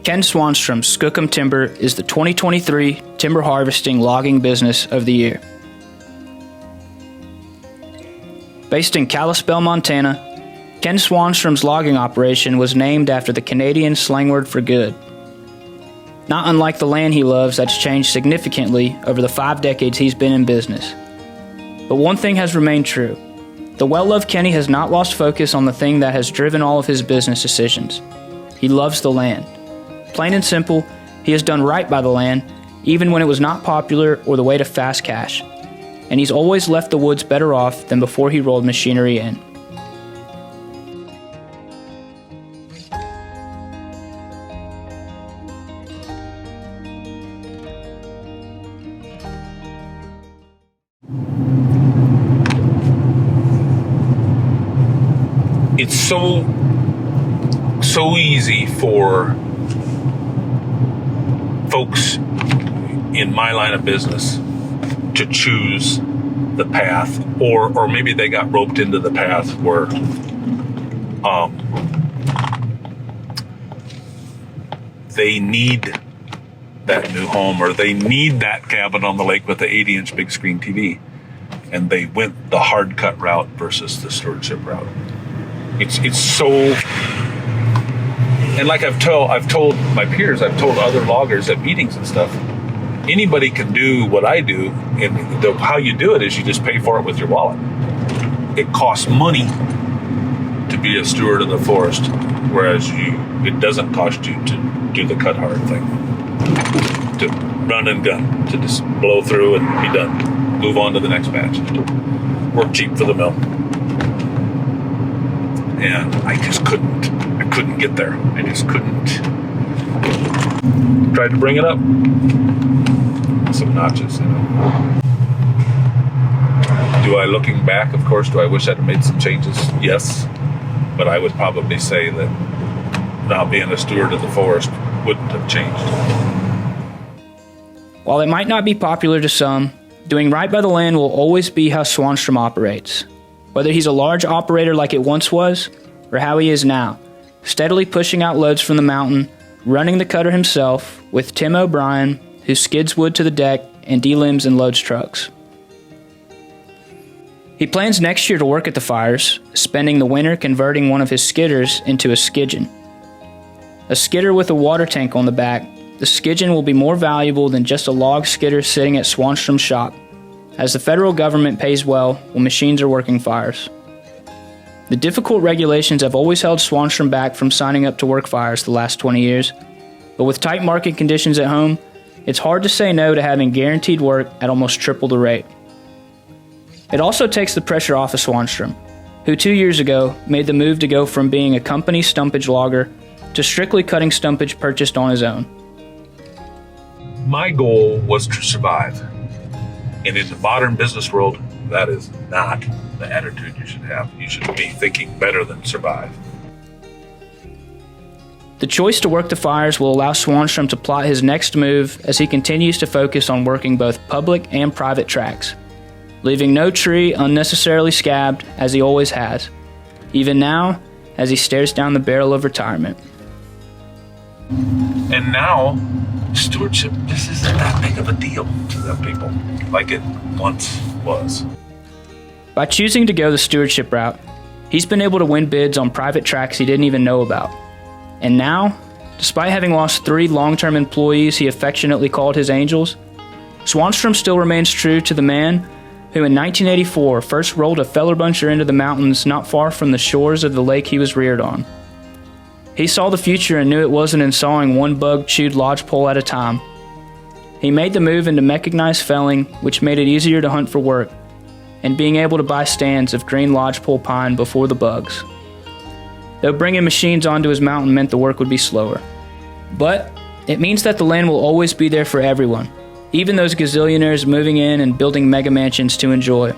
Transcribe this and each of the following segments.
Ken Swanstrom Skookum Timber is the 2023 Timber Harvesting Logging Business of the Year. Based in Kalispell, Montana, Ken Swanstrom's logging operation was named after the Canadian slang word for good. Not unlike the land he loves, that's changed significantly over the 5 decades he's been in business. But one thing has remained true. The well-loved Kenny has not lost focus on the thing that has driven all of his business decisions. He loves the land. Plain and simple, he has done right by the land, even when it was not popular or the way to fast cash. And he's always left the woods better off than before he rolled machinery in. It's so easy for folks in my line of business to choose the path, or maybe they got roped into the path where they need that new home, or they need that cabin on the lake with the 80-inch big screen TV, and they went the hard cut route versus the stewardship route. It's so, and like I've told my peers, I've told other loggers at meetings and stuff, anybody can do what I do, and how you do it is you just pay for it with your wallet. It costs money to be a steward of the forest, whereas it doesn't cost you to do the cut hard thing, to run and gun, to just blow through and be done, move on to the next batch, work cheap for the mill. And I just couldn't get there. I just couldn't. Tried to bring it up some notches, you know. Do I, looking back, of course, do I wish I'd have made some changes? Yes. But I would probably say that not being a steward of the forest wouldn't have changed. While it might not be popular to some, doing right by the land will always be how Swanstrom operates. Whether he's a large operator like it once was, or how he is now, steadily pushing out loads from the mountain, running the cutter himself with Tim O'Brien, who skids wood to the deck and delimbs and loads trucks. He plans next year to work at the fires, spending the winter converting one of his skidders into a skidgen. A skidder with a water tank on the back, the skidgen will be more valuable than just a log skidder sitting at Swanstrom's shop, as the federal government pays well when machines are working fires. The difficult regulations have always held Swanstrom back from signing up to work fires the last 20 years, but with tight market conditions at home, it's hard to say no to having guaranteed work at almost triple the rate. It also takes the pressure off of Swanstrom, who 2 years ago made the move to go from being a company stumpage logger to strictly cutting stumpage purchased on his own. My goal was to survive. And in the modern business world, that is not the attitude you should have. You should be thinking better than survive. The choice to work the fires will allow Swanstrom to plot his next move as he continues to focus on working both public and private tracts, leaving no tree unnecessarily scabbed as he always has, even now as he stares down the barrel of retirement. And now, stewardship just isn't that big of a deal to them people, like it once was. By choosing to go the stewardship route, he's been able to win bids on private tracts he didn't even know about. And now, despite having lost 3 long-term employees he affectionately called his angels, Swanstrom still remains true to the man who in 1984 first rolled a feller buncher into the mountains not far from the shores of the lake he was reared on. He saw the future and knew it wasn't in sawing one bug-chewed lodgepole at a time. He made the move into mechanized felling, which made it easier to hunt for work, and being able to buy stands of green lodgepole pine before the bugs. Though bringing machines onto his mountain meant the work would be slower. But it means that the land will always be there for everyone, even those gazillionaires moving in and building mega mansions to enjoy.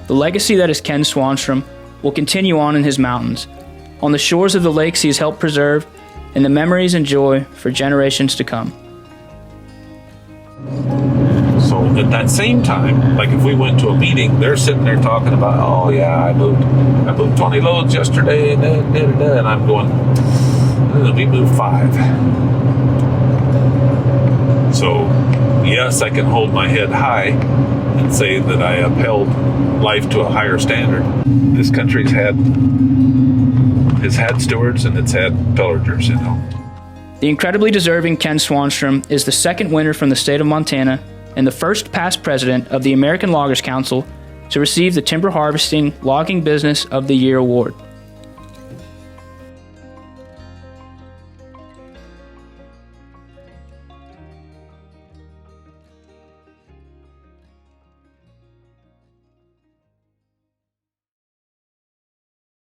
The legacy that is Ken Swanstrom will continue on in his mountains, on the shores of the lakes he has helped preserve, and the memories and joy for generations to come. So at that same time, like if we went to a meeting, they're sitting there talking about, oh yeah, I moved 20 loads yesterday, and I'm going, we moved 5. So, yes, I can hold my head high and say that I upheld life to a higher standard. This country's had stewards and it's had pillagers, you know. The incredibly deserving Ken Swanstrom is the second winner from the state of Montana and the first past president of the American Loggers Council to receive the Timber Harvesting Logging Business of the Year award.